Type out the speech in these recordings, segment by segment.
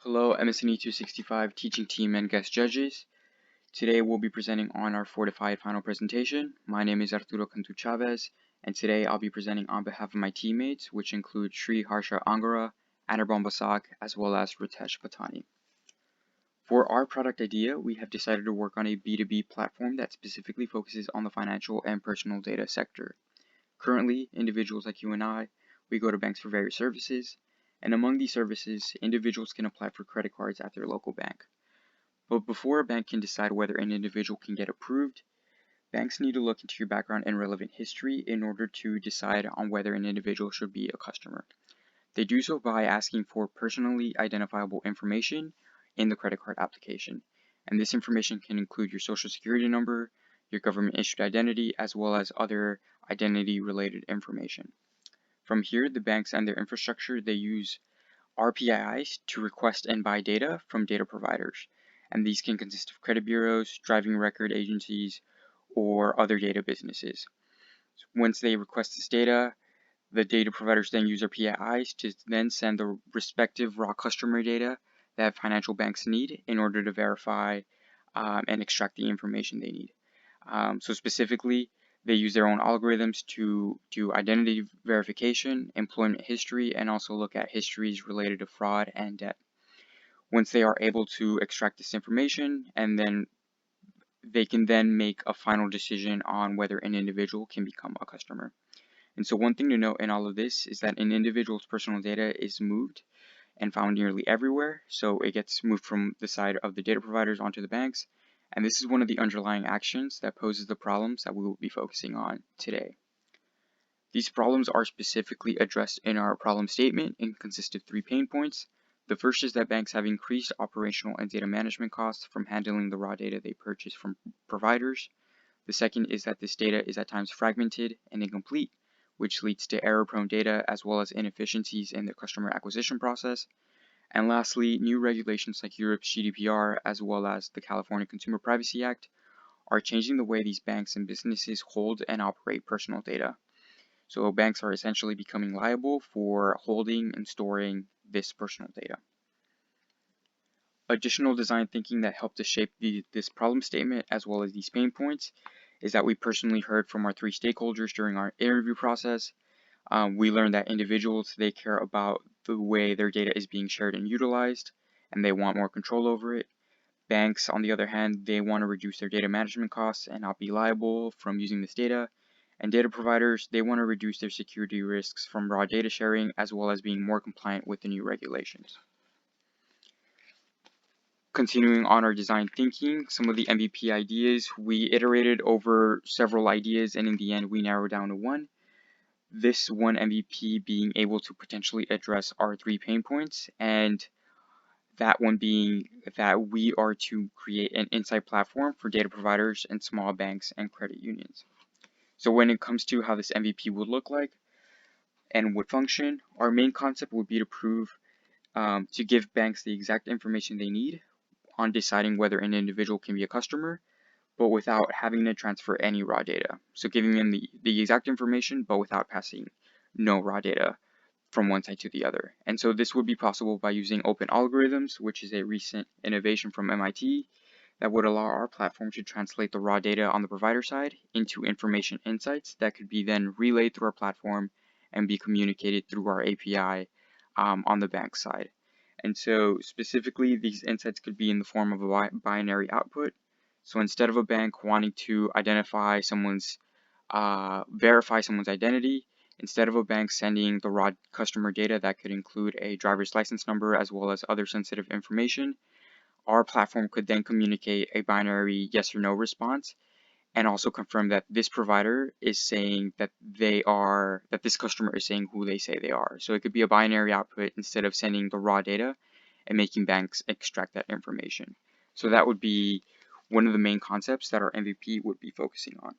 Hello, MS&E 265 teaching team and guest judges. Today we'll be presenting on our fortified final presentation. My name is Arturo Cantu-Chavez, and today I'll be presenting on behalf of my teammates, which include Sri Harsha Angara, Anirban Basak, as well as Ritesh Patani. For our product idea, we have decided to work on a B2B platform that specifically focuses on the financial and personal data sector. Currently, individuals like you and I, we go to banks for various services, and among these services, individuals can apply for credit cards at their local bank. But before a bank can decide whether an individual can get approved, banks need to look into your background and relevant history in order to decide on whether an individual should be a customer. They do so by asking for personally identifiable information in the credit card application. And this information can include your social security number, your government issued identity, as well as other identity related information. From here, the banks and their infrastructure, they use RPIs to request and buy data from data providers. And these can consist of credit bureaus, driving record agencies, or other data businesses. Once they request this data, the data providers then use RPIs to then send the respective raw customer data that financial banks need in order to verify and extract the information they need. So specifically, they use their own algorithms to do identity verification, employment history, and also look at histories related to fraud and debt. Once they are able to extract this information, and then they can then make a final decision on whether an individual can become a customer. And so one thing to note in all of this is that an individual's personal data is moved and found nearly everywhere. So it gets moved from the side of the data providers onto the banks. And this is one of the underlying actions that poses the problems that we will be focusing on today. These problems are specifically addressed in our problem statement and consist of 3 pain points. The first is that banks have increased operational and data management costs from handling the raw data they purchase from providers. The second is that this data is at times fragmented and incomplete, which leads to error-prone data as well as inefficiencies in the customer acquisition process. And lastly, new regulations like Europe's GDPR as well as the California Consumer Privacy Act are changing the way these banks and businesses hold and operate personal data. So banks are essentially becoming liable for holding and storing this personal data. Additional design thinking that helped to shape this problem statement as well as these pain points is that we personally heard from our 3 stakeholders during our interview process. We learned that individuals, they care about the way their data is being shared and utilized, and they want more control over it. Banks, on the other hand, they want to reduce their data management costs and not be liable from using this data. And data providers, they want to reduce their security risks from raw data sharing as well as being more compliant with the new regulations. Continuing on our design thinking, some of the MVP ideas, we iterated over several ideas and in the end we narrowed down to one. This one MVP being able to potentially address our 3 pain points, and that one being that we are to create an insight platform for data providers and small banks and credit unions. So when it comes to how this MVP would look like and would function, our main concept would be to give banks the exact information they need on deciding whether an individual can be a customer, but without having to transfer any raw data. So giving them the exact information, but without passing no raw data from one side to the other. And so this would be possible by using open algorithms, which is a recent innovation from MIT that would allow our platform to translate the raw data on the provider side into information insights that could be then relayed through our platform and be communicated through our API on the bank side. And so specifically, these insights could be in the form of a binary output. So instead of a bank wanting to verify someone's identity, instead of a bank sending the raw customer data that could include a driver's license number as well as other sensitive information, our platform could then communicate a binary yes or no response and also confirm that this provider is saying that this customer is saying who they say they are. So it could be a binary output instead of sending the raw data and making banks extract that information. So that would be one of the main concepts that our MVP would be focusing on.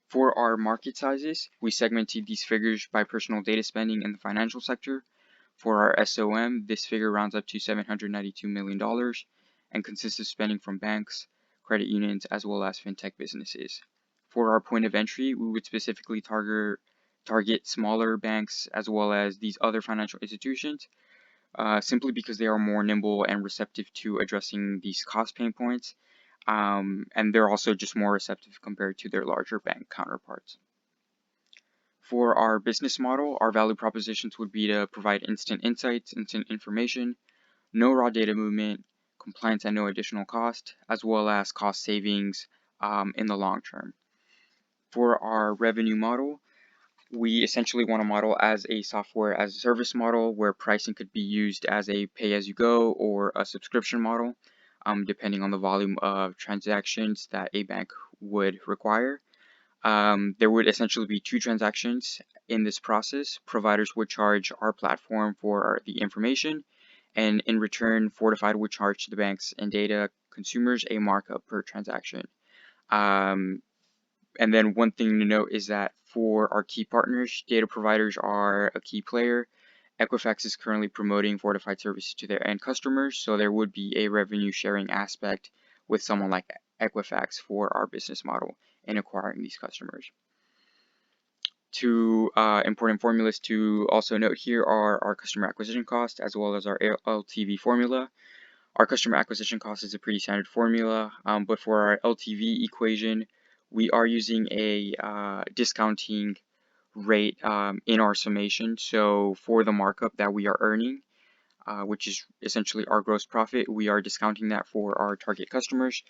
For our market sizes, we segmented these figures by personal data spending in the financial sector. For our SOM, this figure rounds up to $792 million and consists of spending from banks, credit unions, as well as fintech businesses. For our point of entry, we would specifically target smaller banks as well as these other financial institutions. simply because they are more nimble and receptive to addressing these cost pain points, and they're also just more receptive compared to their larger bank counterparts. For our business model, our value propositions would be to provide instant insights, instant information, no raw data movement, compliance at no additional cost, as well as cost savings in the long term. For our revenue model, we essentially want to model as a software as a service model where pricing could be used as a pay-as-you-go or a subscription model, depending on the volume of transactions that a bank would require. There would essentially be two transactions in this process. Providers would charge our platform for the information, and in return, Fortified would charge the banks and data consumers a markup per transaction. And then one thing to note is that for our key partners, data providers are a key player. Equifax is currently promoting Fortified services to their end customers, so there would be a revenue sharing aspect with someone like Equifax for our business model in acquiring these customers. Two important formulas to also note here are our customer acquisition cost as well as our LTV formula. Our customer acquisition cost is a pretty standard formula, but for our LTV equation, we are using a discounting rate in our summation. So for the markup that we are earning, which is essentially our gross profit, we are discounting that for our target customers.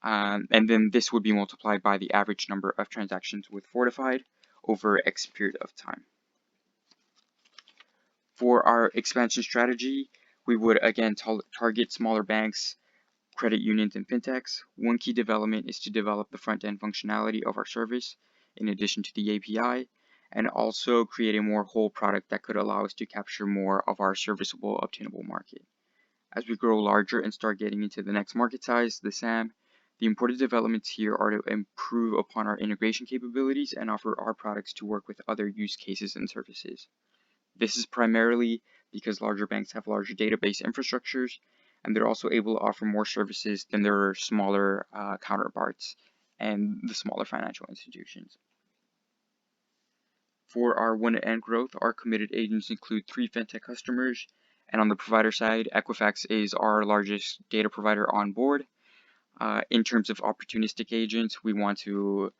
And then this would be multiplied by the average number of transactions with Fortified over X period of time. For our expansion strategy, we would again target smaller banks, credit unions, and fintechs. One key development is to develop the front-end functionality of our service in addition to the API, and also create a more whole product that could allow us to capture more of our serviceable obtainable market. As we grow larger and start getting into the next market size, the SAM, the important developments here are to improve upon our integration capabilities and offer our products to work with other use cases and services. This is primarily because larger banks have larger database infrastructures, and they're also able to offer more services than their smaller counterparts and the smaller financial institutions. For our one-to-end growth, our committed agents include 3 fintech customers, and on the provider side, Equifax is our largest data provider on board. In terms of opportunistic agents, we want to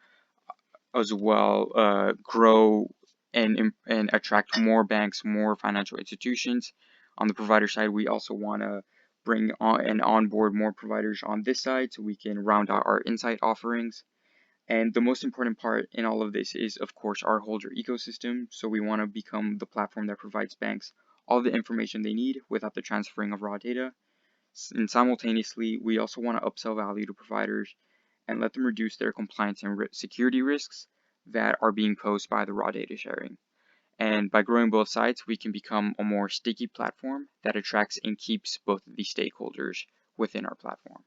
as well grow and attract more banks, more financial institutions. On the provider side, we also want to bring on and onboard more providers on this side so we can round out our insight offerings. And the most important part in all of this is, of course, our holder ecosystem. So we want to become the platform that provides banks all the information they need without the transferring of raw data. And simultaneously, we also want to upsell value to providers and let them reduce their compliance and security risks that are being posed by the raw data sharing. And by growing both sides, we can become a more sticky platform that attracts and keeps both of these stakeholders within our platform.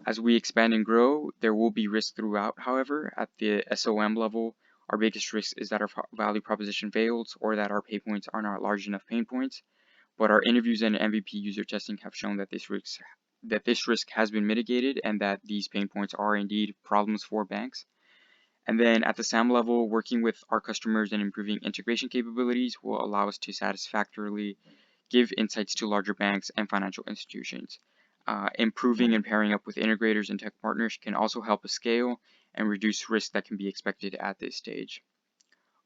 As we expand and grow, there will be risk throughout. However, at the SOM level, our biggest risk is that our value proposition fails or that our pain points are not large enough pain points. But our interviews and MVP user testing have shown that this risk has been mitigated and that these pain points are indeed problems for banks. And then at the SAM level, working with our customers and improving integration capabilities will allow us to satisfactorily give insights to larger banks and financial institutions. Improving and pairing up with integrators and tech partners can also help us scale and reduce risk that can be expected at this stage.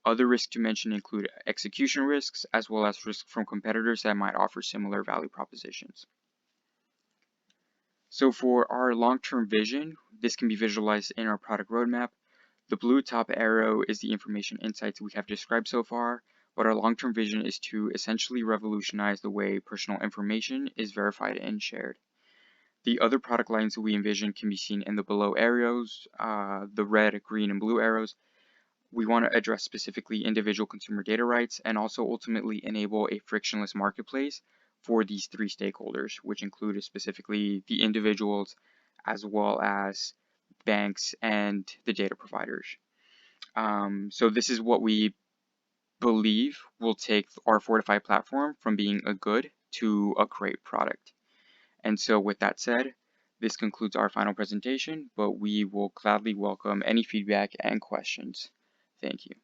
Other risks to mention include execution risks, as well as risks from competitors that might offer similar value propositions. So for our long-term vision, this can be visualized in our product roadmap. The blue top arrow is the information insights we have described so far, but our long-term vision is to essentially revolutionize the way personal information is verified and shared. The other product lines we envision can be seen in the below arrows, the red, green, and blue arrows. We want to address specifically individual consumer data rights and also ultimately enable a frictionless marketplace for these 3 stakeholders, which include specifically the individuals as well as banks and the data providers. So this is what we believe will take our Fortified platform from being a good to a great product. And so with that said, this concludes our final presentation, but we will gladly welcome any feedback and questions. Thank you.